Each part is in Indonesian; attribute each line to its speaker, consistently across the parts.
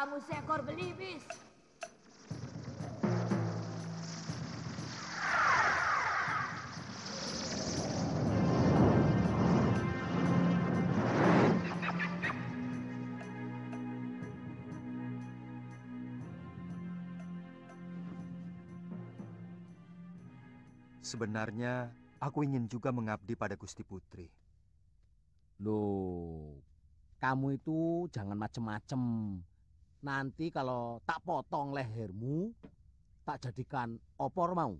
Speaker 1: kamu seekor belibis.
Speaker 2: Sebenarnya, aku ingin juga mengabdi pada Gusti Putri.
Speaker 3: Loh, kamu itu jangan macem-macem. Nanti kalau tak potong lehermu, tak jadikan opor mau.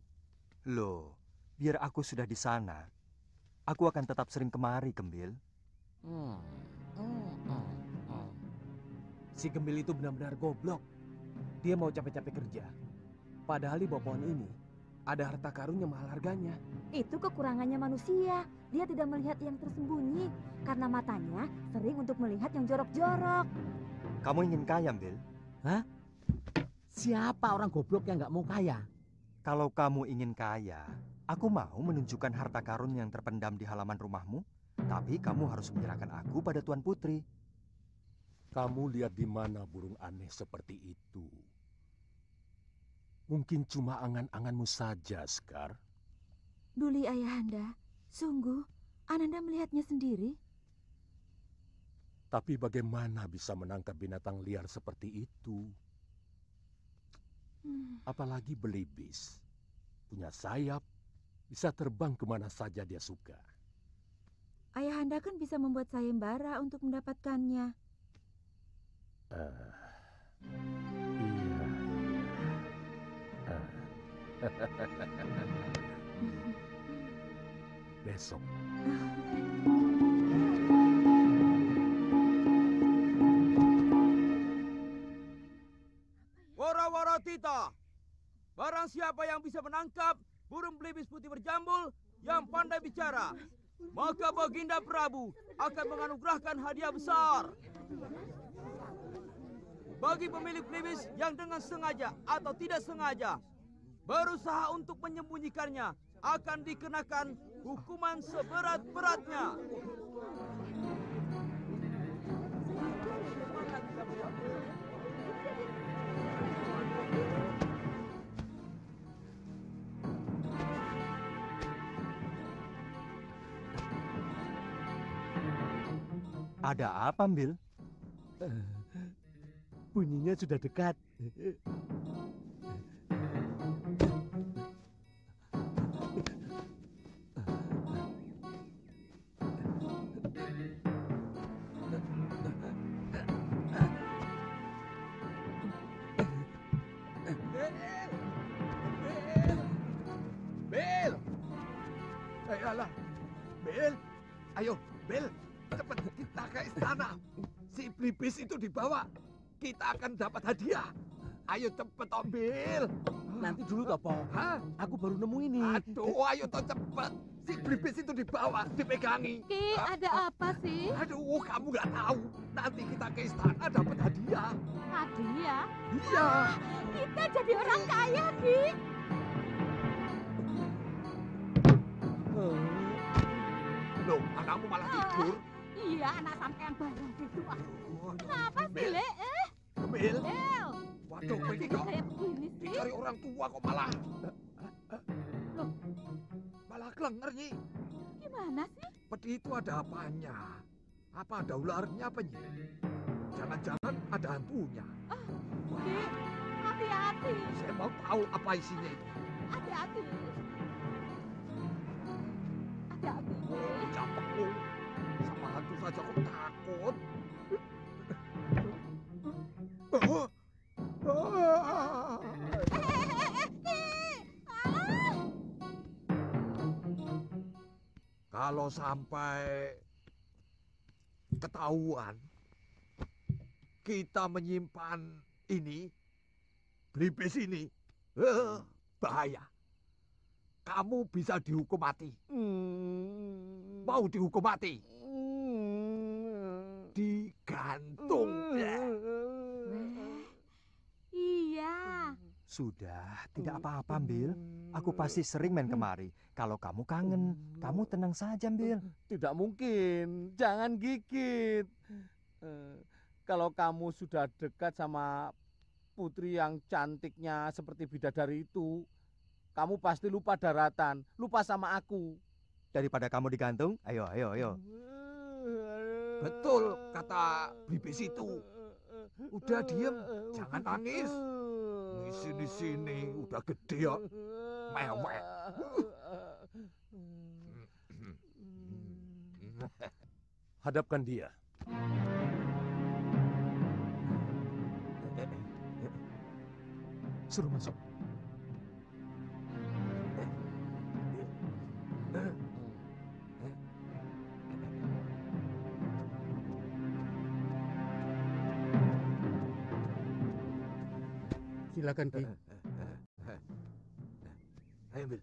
Speaker 2: Loh, biar aku sudah di sana, aku akan tetap sering kemari, Gembil.
Speaker 3: Hmm, hmm, hmm, hmm. Si Gembil itu benar-benar goblok. Dia mau capek-capek kerja. Padahal di bawah pohon ini ada harta karun yang mahal harganya.
Speaker 4: Itu kekurangannya manusia. Dia tidak melihat yang tersembunyi karena matanya sering untuk melihat yang jorok-jorok.
Speaker 2: Kamu ingin kaya, Bil?
Speaker 3: Hah? Siapa orang goblok yang nggak mau kaya?
Speaker 2: Kalau kamu ingin kaya, aku mau menunjukkan harta karun yang terpendam di halaman rumahmu. Tapi kamu harus menyerahkan aku pada Tuan Putri.
Speaker 5: Kamu lihat di mana burung aneh seperti itu? Mungkin cuma angan-anganmu saja, Sekar.
Speaker 4: Duli ayahanda, sungguh Ananda melihatnya sendiri.
Speaker 5: Tapi bagaimana bisa menangkap binatang liar seperti itu? Apalagi belibis. Punya sayap, bisa terbang kemana saja dia suka.
Speaker 4: Ayahanda kan bisa membuat sayembara untuk mendapatkannya.
Speaker 5: Iya. Besok.
Speaker 6: Wara-wara tita, barang siapa yang bisa menangkap burung belibis putih berjambul yang pandai bicara, maka Baginda Prabu akan menganugerahkan hadiah besar. Bagi pemilik belibis yang dengan sengaja atau tidak sengaja berusaha untuk menyembunyikannya akan dikenakan hukuman seberat-beratnya.
Speaker 2: Ada apa, Bil?
Speaker 3: Bunyinya sudah dekat.
Speaker 6: Bil! Ayolah, Bil! Ayo, Bil! Cepat kita ke istana. Si belibis itu dibawa. Kita akan dapat hadiah. Ayo cepet, Om Bil.
Speaker 3: Nanti dulu toh, Po.
Speaker 6: Hah?
Speaker 3: Aku baru nemu ini.
Speaker 6: Aduh, ayo toh cepet. Si belibis itu dibawa, dipegangi.
Speaker 4: Ki, ada apa sih?
Speaker 6: Aduh, kamu nggak tahu. Nanti kita ke istana dapat hadiah.
Speaker 4: Hadiah?
Speaker 6: Iya.
Speaker 4: Kita jadi orang kaya, Ki.
Speaker 6: Loh, anakmu malah tidur.
Speaker 4: Iya, anak sampean barang gitu.
Speaker 6: Aduh,
Speaker 4: Kenapa sih,
Speaker 6: Bil.
Speaker 4: Le?
Speaker 6: Bil.
Speaker 4: Bel,
Speaker 6: Waduh, ini
Speaker 4: jadi
Speaker 6: kok
Speaker 4: kayak begini sih.
Speaker 6: dicari orang tua kok malah.
Speaker 4: Loh.
Speaker 6: Malah kelenger, Nyi.
Speaker 4: Gimana sih?
Speaker 6: Peti itu ada apanya? Apa ada ularnya apa, Nyi? Jangan-jangan ada hantunya.
Speaker 4: Ki, hati-hati.
Speaker 6: Saya mau tahu apa isinya itu.
Speaker 4: Hati-hati. Hati-hati.
Speaker 6: Capekku. Sama hantu saja kok takut. Oh. Kalau sampai ketahuan kita menyimpan ini, belibis ini, bahaya. Kamu bisa dihukum mati. Mau dihukum mati? Digantung.
Speaker 4: Iya.
Speaker 2: Sudah, tidak apa-apa, Bil. Aku pasti sering main kemari. Kalau kamu kangen, kamu tenang saja, Bil.
Speaker 3: Tidak mungkin. Jangan gigit. kalau kamu sudah dekat sama putri yang cantiknya seperti bidadari itu, kamu pasti lupa daratan, lupa sama aku.
Speaker 2: Daripada kamu digantung, ayo.
Speaker 6: Betul kata Blibis itu. Udah diem, jangan nangis. Sini, udah gede ya. Mewek.
Speaker 5: Hadapkan dia.
Speaker 2: Suruh masuk.
Speaker 5: Silakan, Ki.
Speaker 6: Ayo, Bil.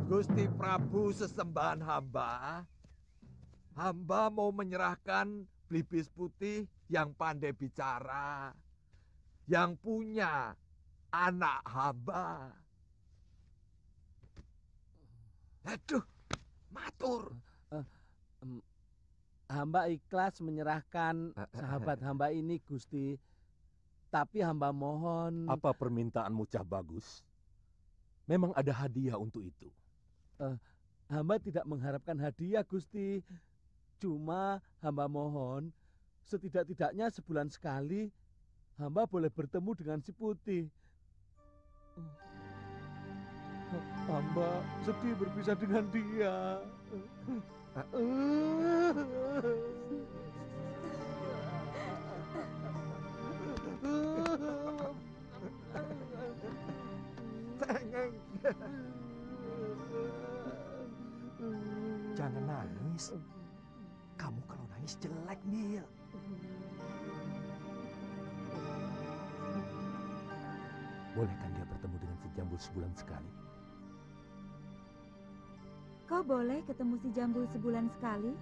Speaker 6: Gusti Prabu sesembahan hamba. Hamba mau menyerahkan Blibis putih yang pandai bicara. Yang punya anak hamba. Aduh, matur.
Speaker 3: Hamba ikhlas menyerahkan sahabat hamba ini, Gusti. Tapi hamba mohon...
Speaker 5: Apa permintaanmu, Cah Bagus? Memang ada hadiah untuk itu.
Speaker 3: Hamba tidak mengharapkan hadiah, Gusti. Cuma hamba mohon, setidak-tidaknya sebulan sekali, hamba boleh bertemu dengan si Putih. Hamba sedih berpisah dengan dia.
Speaker 6: Cengeng.
Speaker 2: Jangan nangis. Kamu kalau nangis jelek, Bil.
Speaker 5: Bolehkan dia bertemu dengan si Jambul sebulan sekali?
Speaker 4: Kau boleh ketemu si Jambul sebulan sekali?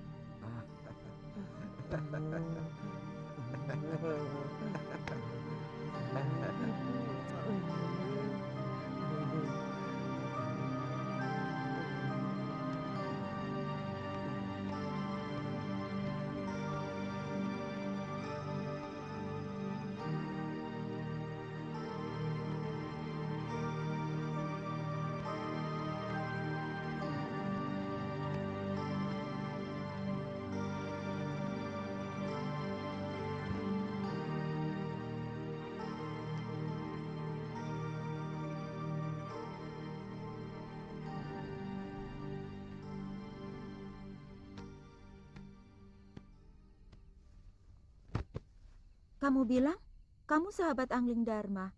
Speaker 4: Kamu bilang kamu sahabat Angling Dharma.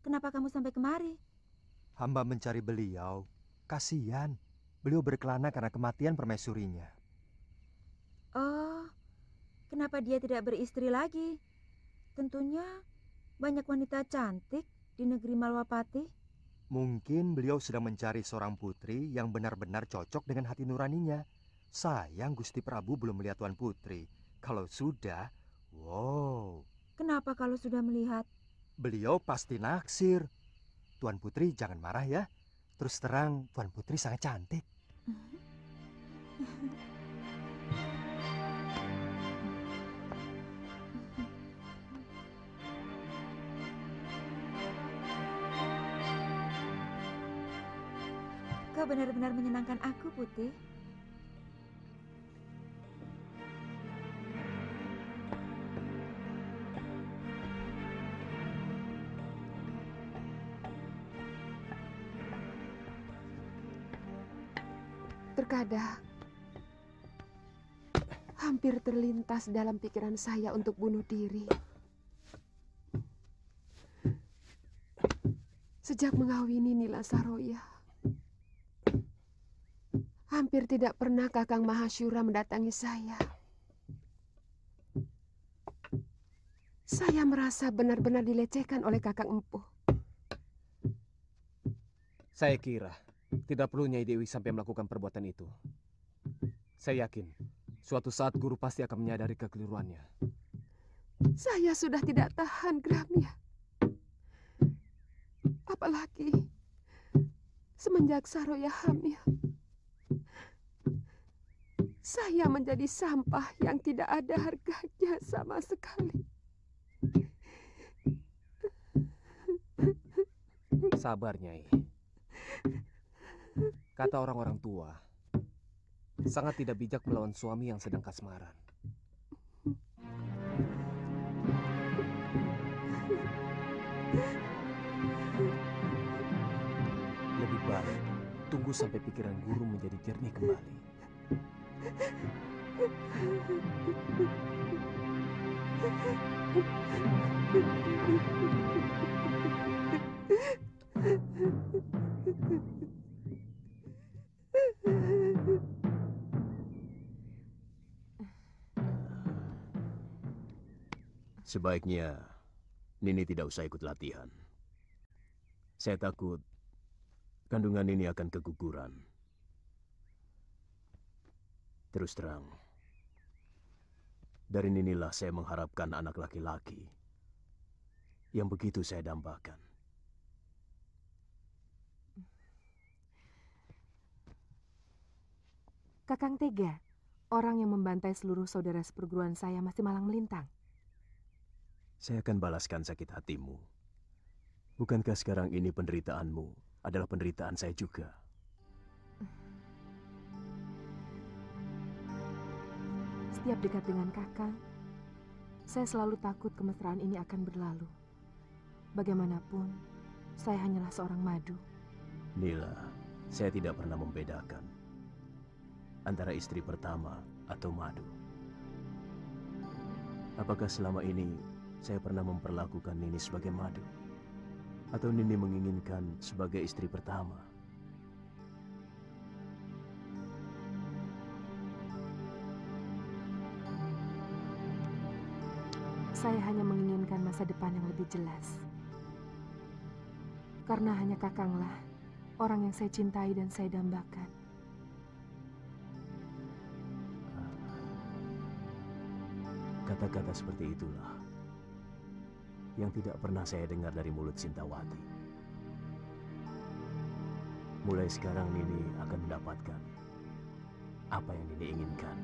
Speaker 4: Kenapa kamu sampai kemari?
Speaker 2: Hamba mencari beliau. Kasihan. Beliau berkelana karena kematian permaisurinya.
Speaker 4: Oh, kenapa dia tidak beristri lagi? Tentunya banyak wanita cantik di negeri Malwapati.
Speaker 2: Mungkin beliau sedang mencari seorang putri yang benar-benar cocok dengan hati nuraninya. Sayang Gusti Prabu belum melihat Tuan Putri. Kalau sudah, wow.
Speaker 4: Kenapa kalau sudah melihat?
Speaker 2: Beliau pasti naksir. Tuan Putri jangan marah ya. Terus terang Tuan Putri sangat cantik.
Speaker 4: Kau benar-benar menyenangkan aku, Putih.
Speaker 1: Terkadang hampir terlintas dalam pikiran saya untuk bunuh diri. Sejak mengawini Nila Saroya, hampir tidak pernah Kakang Mahasyura mendatangi saya. Saya merasa benar-benar dilecehkan oleh Kakang Empuh.
Speaker 3: Saya kira tidak perlu Nyai Dewi sampai melakukan perbuatan itu. Saya yakin suatu saat guru pasti akan menyadari kekeliruannya.
Speaker 1: Saya sudah tidak tahan, Gramya. Apalagi semenjak Saroya hamil. Saya menjadi sampah yang tidak ada harganya sama sekali.
Speaker 3: Sabar, Nyai. Kata orang-orang tua, sangat tidak bijak melawan suami yang sedang kasmaran. Lebih baik tunggu sampai pikiran guru menjadi jernih kembali.
Speaker 7: Sebaiknya Nini tidak usah ikut latihan. Saya takut kandungan Nini akan keguguran. Terus terang, dari Ninilah saya mengharapkan anak laki-laki yang begitu saya dambakan.
Speaker 8: Kakang tega, orang yang membantai seluruh saudara seperguruan saya masih malang melintang.
Speaker 7: Saya akan balaskan sakit hatimu. Bukankah sekarang ini penderitaanmu adalah penderitaan saya juga?
Speaker 8: Setiap dekat dengan kakang, saya selalu takut kemesraan ini akan berlalu. Bagaimanapun, saya hanyalah seorang madu.
Speaker 7: Nila, saya tidak pernah membedakan antara istri pertama atau madu. Apakah selama ini saya pernah memperlakukan Nini sebagai madu? Atau Nini menginginkan sebagai istri pertama?
Speaker 8: Saya hanya menginginkan masa depan yang lebih jelas. Karena hanya kakanglah orang yang saya cintai dan saya dambakan.
Speaker 7: Kata-kata seperti itulah yang tidak pernah saya dengar dari mulut Sintawati. Mulai sekarang Nini akan mendapatkan apa yang Nini inginkan.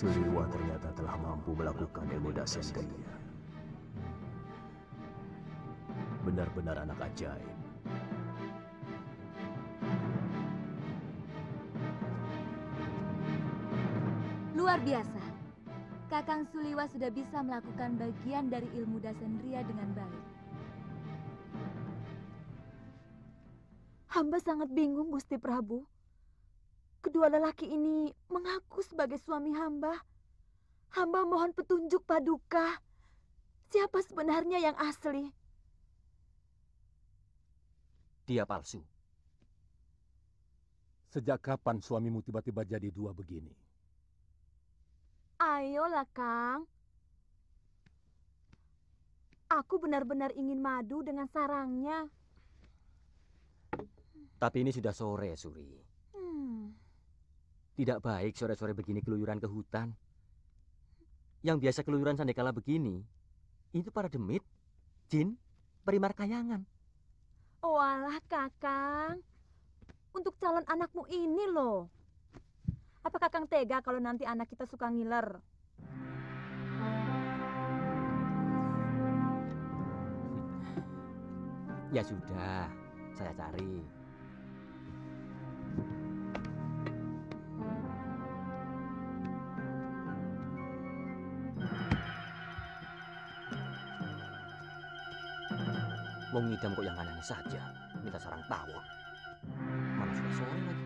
Speaker 7: Suliwa ternyata telah mampu melakukan ilmu dasendria. Benar-benar anak ajaib.
Speaker 4: Luar biasa. Kakang Suliwa sudah bisa melakukan bagian dari ilmu dasendria dengan baik. Hamba sangat bingung, Gusti Prabu. Kedua lelaki ini mengaku sebagai suami hamba. Hamba mohon petunjuk Paduka. Siapa sebenarnya yang asli?
Speaker 3: Dia palsu.
Speaker 5: Sejak kapan suamimu tiba-tiba jadi dua begini?
Speaker 4: Ayolah, Kang. Aku benar-benar ingin madu dengan sarangnya.
Speaker 9: Tapi ini sudah sore, Suri. Tidak baik sore-sore begini keluyuran ke hutan. Yang biasa keluyuran sandekala begini, itu para demit, jin, perimar kayangan.
Speaker 4: Oh alah Kakang. Untuk calon anakmu ini loh. Apa Kakang tega kalau nanti anak kita suka ngiler?
Speaker 9: Ya sudah, saya cari. Wong ngidam kok yang aneh saja, minta sarang tawon. Mana sudah sore lagi.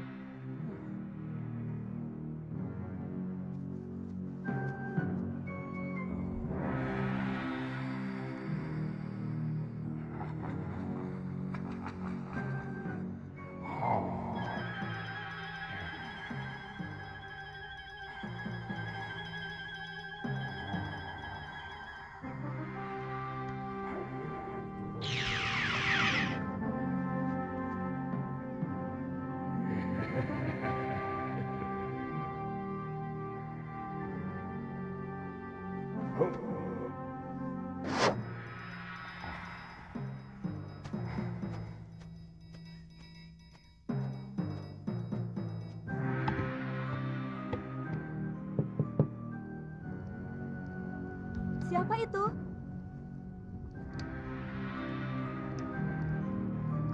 Speaker 4: Siapa itu?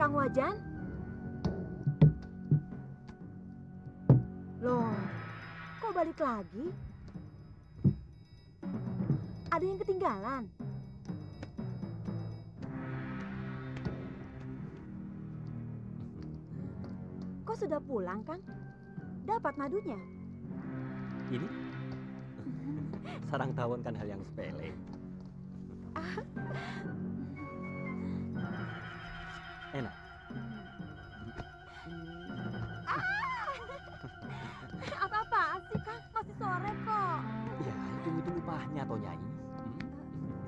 Speaker 4: Kang Wajan? Loh, kok balik lagi? Ada yang ketinggalan? Kok sudah pulang, Kang? Dapat madunya?
Speaker 9: Ini sarang tawon kan hal yang sepele. Enak.
Speaker 4: Apa-apaan sih, Kang? Masih sore kok.
Speaker 9: Ya, hitung-hitung upahnya toh Nyai.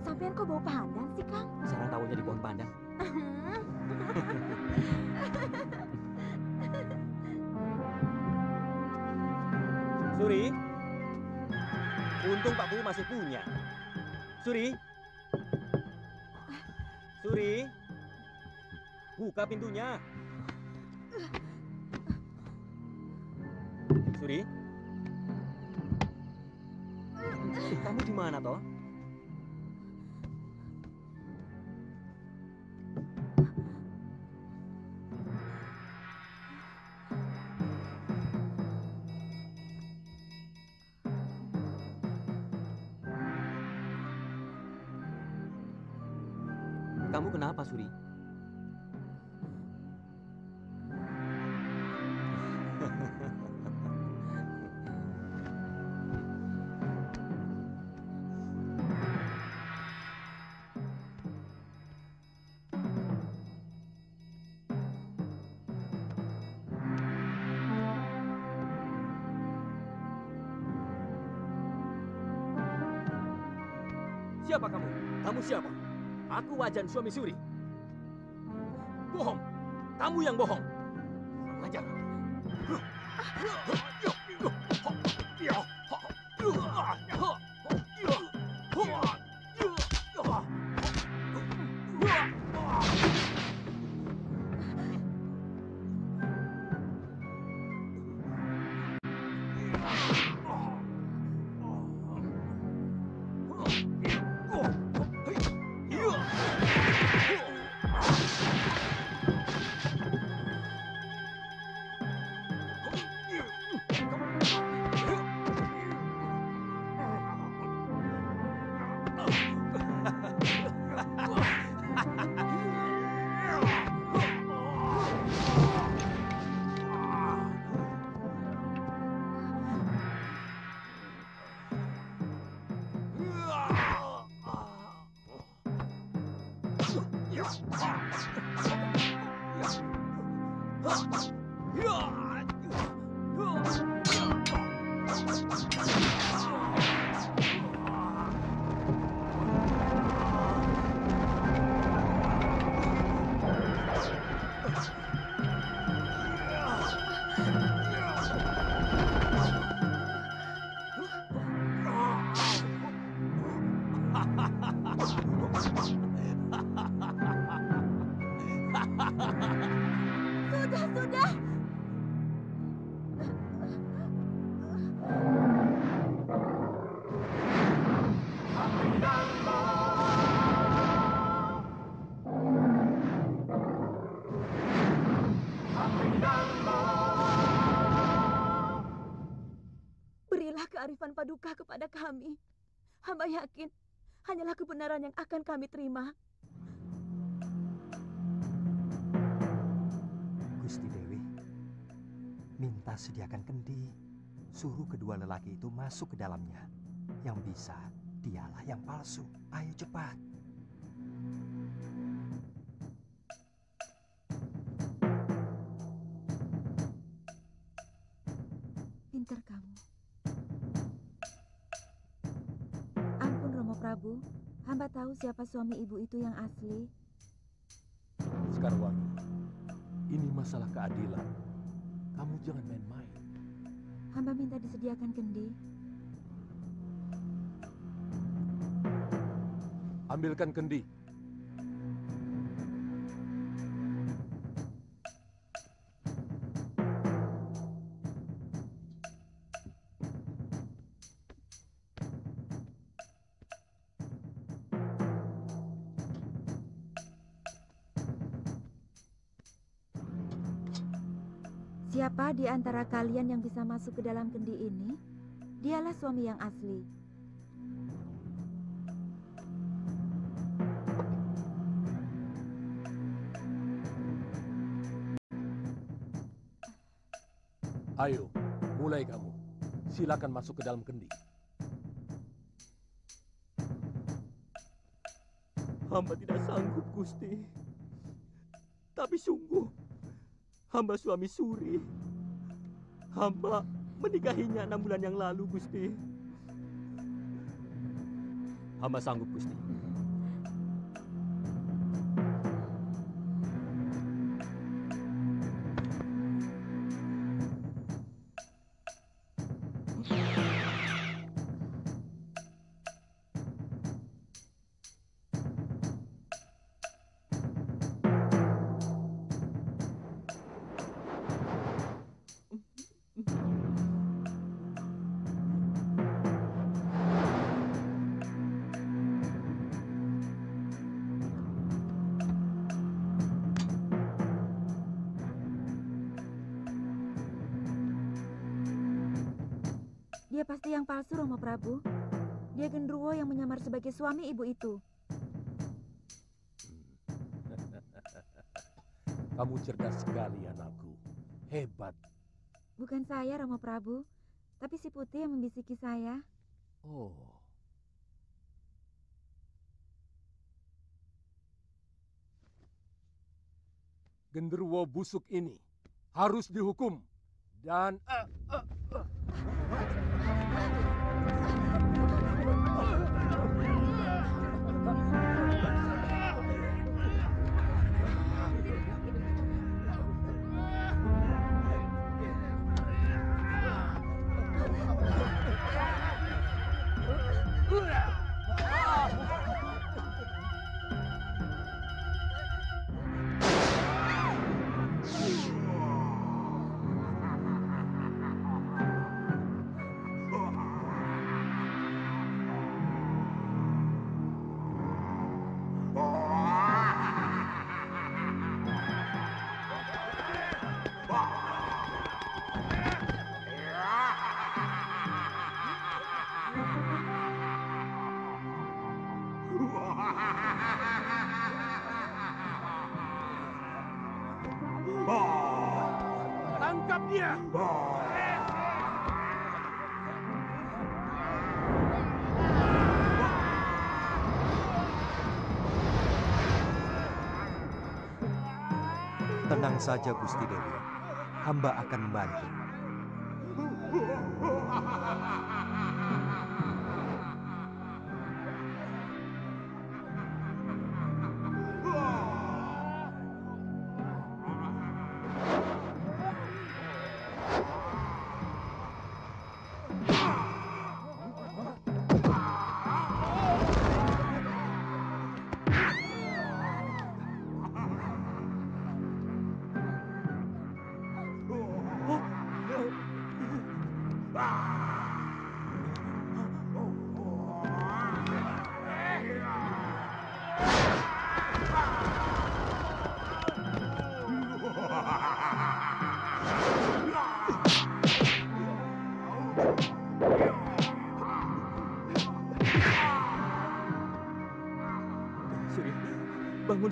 Speaker 4: Sampean kok bau pandan sih, Kang?
Speaker 9: Sarang tawonnya di pohon pandan. Suri, untung Pak Bu masih punya. Suri, Suri, buka pintunya. Suri, kamu di mana toh? Kamu kenapa, Suri? Siapa kamu? Kamu siapa? Aku Wajan, suami Suri. Bohong. Kamu yang bohong. Wajan.
Speaker 4: Berilah kearifan Paduka kepada kami. Hamba yakin hanyalah kebenaran yang akan kami terima.
Speaker 2: Gusti Dewi, minta sediakan kendi. Suruh kedua lelaki itu masuk ke dalamnya. Yang bisa, dialah yang palsu. Ayo cepat.
Speaker 4: Pintar kamu. Ampun Romo Prabu, hamba tahu siapa suami ibu itu yang asli.
Speaker 5: Sekarwangi, ini masalah keadilan. Kamu jangan main-main.
Speaker 4: Hamba minta disediakan kendi.
Speaker 5: Ambilkan kendi.
Speaker 4: Siapa di antara kalian yang bisa masuk ke dalam kendi ini? Dialah suami yang asli.
Speaker 5: Ayo, mulai kamu. Silakan masuk ke dalam kendi.
Speaker 9: Hamba tidak sanggup, Gusti. Tapi sungguh, hamba suami Suri. Hamba menikahinya 6 bulan yang lalu, Gusti. Hamba sanggup, Gusti.
Speaker 4: Dia pasti yang palsu, Romo Prabu. Dia genderuwo yang menyamar sebagai suami ibu itu.
Speaker 5: Kamu cerdas sekali, anakku. Hebat.
Speaker 4: Bukan saya, Romo Prabu, tapi si Putih yang membisiki saya.
Speaker 5: Oh. Genderuwo busuk ini harus dihukum dan tangkap dia.
Speaker 2: Tenang saja, Gusti Dewi. Hamba akan membantu.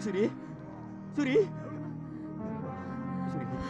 Speaker 9: Suri. Suri. Suri.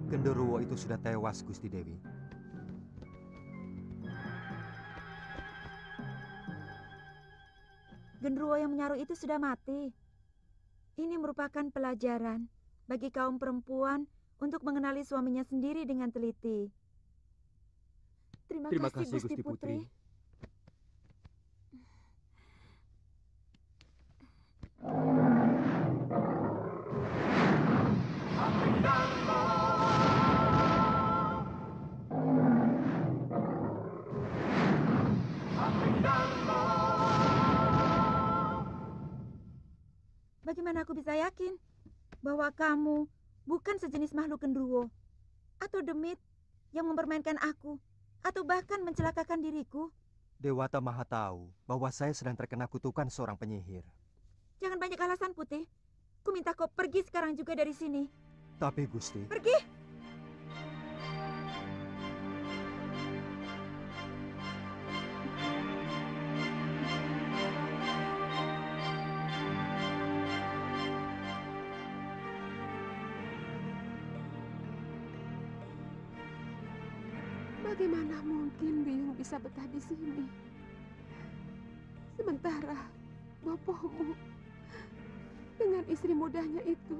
Speaker 2: Genderuwo itu sudah tewas, Gusti Dewi.
Speaker 4: Genderuwo yang menyaruh itu sudah mati. Ini merupakan pelajaran bagi kaum perempuan untuk mengenali suaminya sendiri dengan teliti.
Speaker 3: Terima kasih, Gusti Putri.
Speaker 4: Bagaimana aku bisa yakin bahwa kamu bukan sejenis makhluk genderuwo atau demit yang mempermainkan aku atau bahkan mencelakakan diriku?
Speaker 2: Dewata Maha tahu bahwa saya sedang terkena kutukan seorang penyihir.
Speaker 4: Jangan banyak alasan, Putih. Ku minta kau pergi sekarang juga dari sini.
Speaker 2: Tapi Gusti...
Speaker 4: Pergi!
Speaker 1: Bagaimana mungkin Biyung bisa betah di sini? Sementara bopomu dengan istri mudanya itu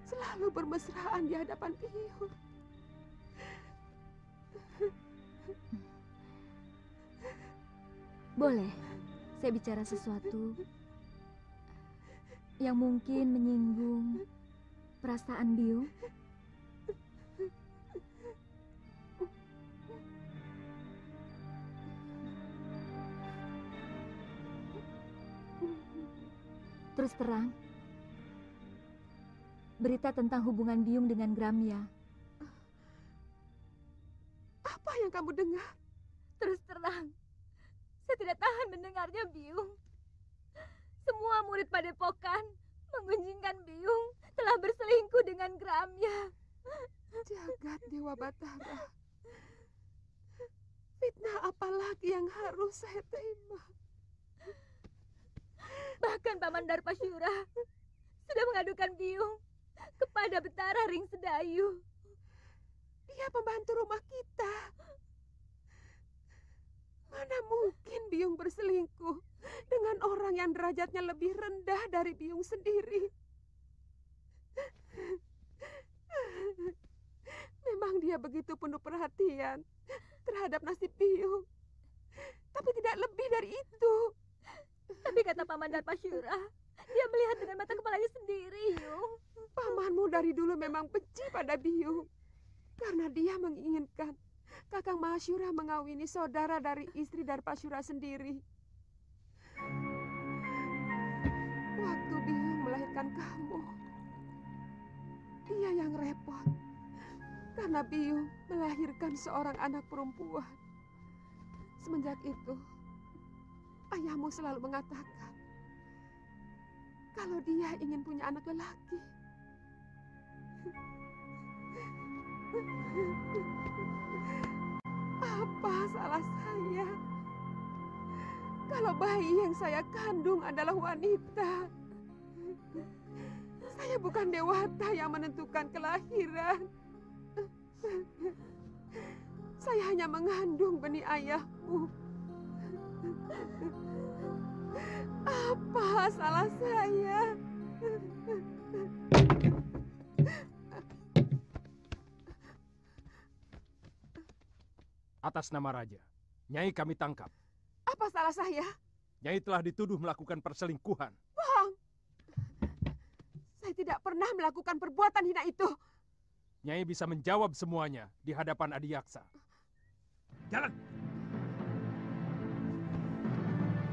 Speaker 1: selalu bermesraan di hadapan Biyung.
Speaker 4: Boleh saya bicara sesuatu yang mungkin menyinggung perasaan Biyung? Terus terang, berita tentang hubungan Biyung dengan Gramya.
Speaker 1: Apa yang kamu dengar?
Speaker 4: Terus terang, saya tidak tahan mendengarnya, Biyung. Semua murid padepokan menggunjingkan Biung telah berselingkuh dengan Gramya.
Speaker 1: Jagat Dewa Batara. Fitnah apa lagi yang harus saya terima?
Speaker 4: Bahkan Paman Darpasyura sudah mengadukan Biung kepada Betara Ring Sedayu.
Speaker 1: Dia pembantu rumah kita. Mana mungkin Biung berselingkuh dengan orang yang derajatnya lebih rendah dari Biung sendiri. Memang dia begitu penuh perhatian terhadap nasib Biung. Tapi tidak lebih dari itu.
Speaker 4: Tapi kata Paman Darpasyura, dia melihat dengan mata kepalanya sendiri, Yung.
Speaker 1: Pamanmu dari dulu memang benci pada Biung. Karena dia menginginkan Kakang Mahasyura mengawini saudara dari istri Darpasyura sendiri. Waktu Biung melahirkan kamu, dia yang repot. Karena Biung melahirkan seorang anak perempuan. Semenjak itu, ayahmu selalu mengatakan kalau dia ingin punya anak lelaki. Apa salah saya? Kalau bayi yang saya kandung adalah wanita. Saya bukan dewata yang menentukan kelahiran. Saya hanya mengandung benih ayahmu. Apa salah saya?
Speaker 5: Atas nama Raja, Nyai kami tangkap.
Speaker 1: Apa salah saya?
Speaker 5: Nyai telah dituduh melakukan perselingkuhan.
Speaker 1: Bohong! Saya tidak pernah melakukan perbuatan hina itu.
Speaker 5: Nyai bisa menjawab semuanya di hadapan Adiyaksa.
Speaker 6: Jalan.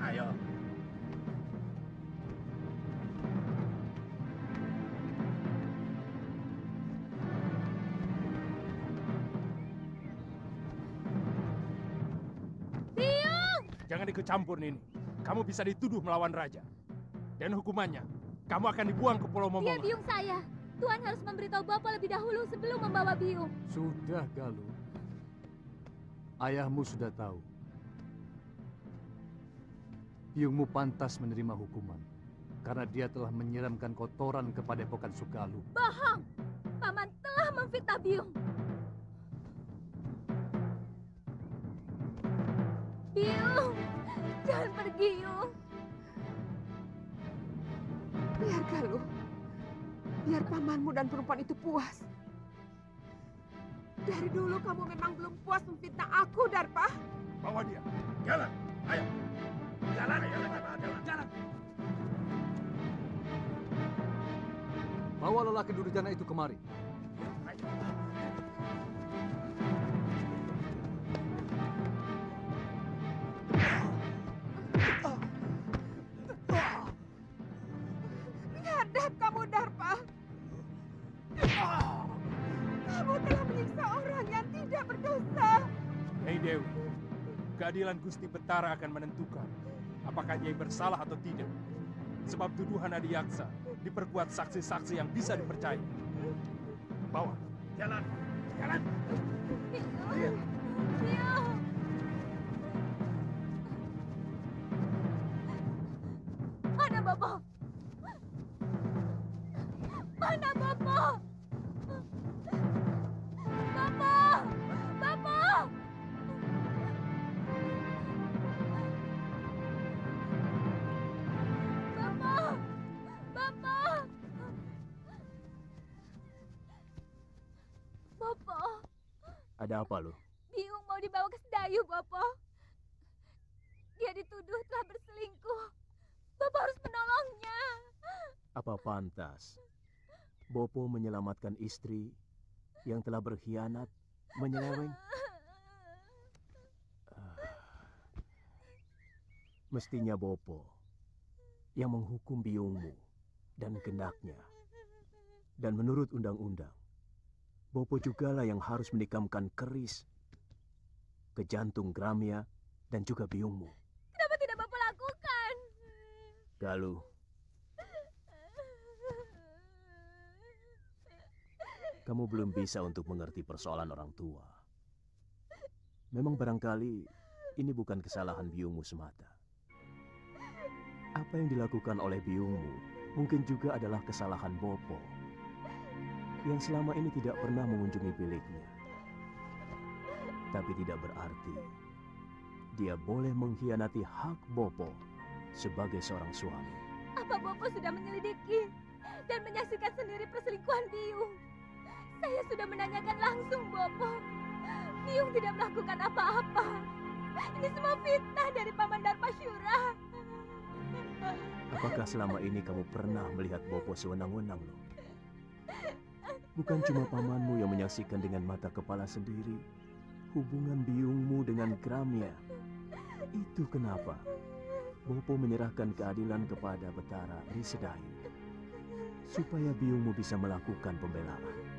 Speaker 6: Ayo.
Speaker 5: Jangan ikut campur ini. Kamu bisa dituduh melawan raja. Dan hukumannya, kamu akan dibuang ke Pulau
Speaker 4: Dia
Speaker 5: Momonga.
Speaker 4: Biung saya. Tuan harus memberitahu Bapak lebih dahulu sebelum membawa Biung.
Speaker 10: Sudah, Galuh. Ayahmu sudah tahu. Biungmu pantas menerima hukuman. Karena dia telah menyiramkan kotoran ke Padepokan Sugaluh.
Speaker 4: Bohong! Paman telah memfitnah Biung. Biung, jangan pergi, Yung.
Speaker 1: Biar Galuh. Biar pamanmu dan perempuan itu puas. Dari dulu kamu memang belum puas memfitnah aku, Darpa.
Speaker 6: Bawa dia. Jalan. Ayo. Jalan. Jalan.
Speaker 10: Bawa lelaki Durjana itu kemari.
Speaker 1: Biadab kamu, Darpa. Kamu telah menyiksa orang yang tidak berdosa.
Speaker 5: Nyai Dewi, keadilan Gusti Betara akan menentukan apakah Nyai bersalah atau tidak. Sebab tuduhan Adiyaksa diperkuat saksi-saksi yang bisa dipercaya. Bawa.
Speaker 6: Jalan. Jalan.
Speaker 4: Biung. Biung. Mana Bapak? Mana Bapak? Bapak! Bapak! Bapak! Bapak! Bapak!
Speaker 7: Ada apa lo?
Speaker 4: Biung mau dibawa ke Sedayu, Bapak. Dia dituduh telah berselingkuh. Bapak harus menolongnya.
Speaker 7: Apa pantas Bopo menyelamatkan istri yang telah berkhianat, menyeleweng? Mestinya Bopo yang menghukum biungmu dan gendaknya. Dan menurut undang-undang, Bopo jugalah yang harus menikamkan keris ke jantung Gramya dan juga biungmu.
Speaker 4: Kenapa tidak Bapak lakukan?
Speaker 7: Galuh, Kamu belum bisa untuk mengerti persoalan orang tua. Memang barangkali ini bukan kesalahan biungmu semata. Apa yang dilakukan oleh biungmu mungkin juga adalah kesalahan Bopo yang selama ini tidak pernah mengunjungi biliknya. Tapi tidak berarti dia boleh mengkhianati hak Bopo sebagai seorang suami.
Speaker 4: Apa Bopo sudah menyelidiki dan menyaksikan sendiri perselingkuhan Biung? Saya sudah menanyakan langsung Bopo. Biung tidak melakukan apa-apa. Ini semua fitnah dari Paman Darmasyura.
Speaker 7: Apakah selama ini kamu pernah melihat Bopo sewenang-wenang loh? Bukan cuma pamanmu yang menyaksikan dengan mata kepala sendiri hubungan biungmu dengan Gramya. Itu kenapa Bopo menyerahkan keadilan kepada Betara Risedayu supaya biungmu bisa melakukan pembelaan.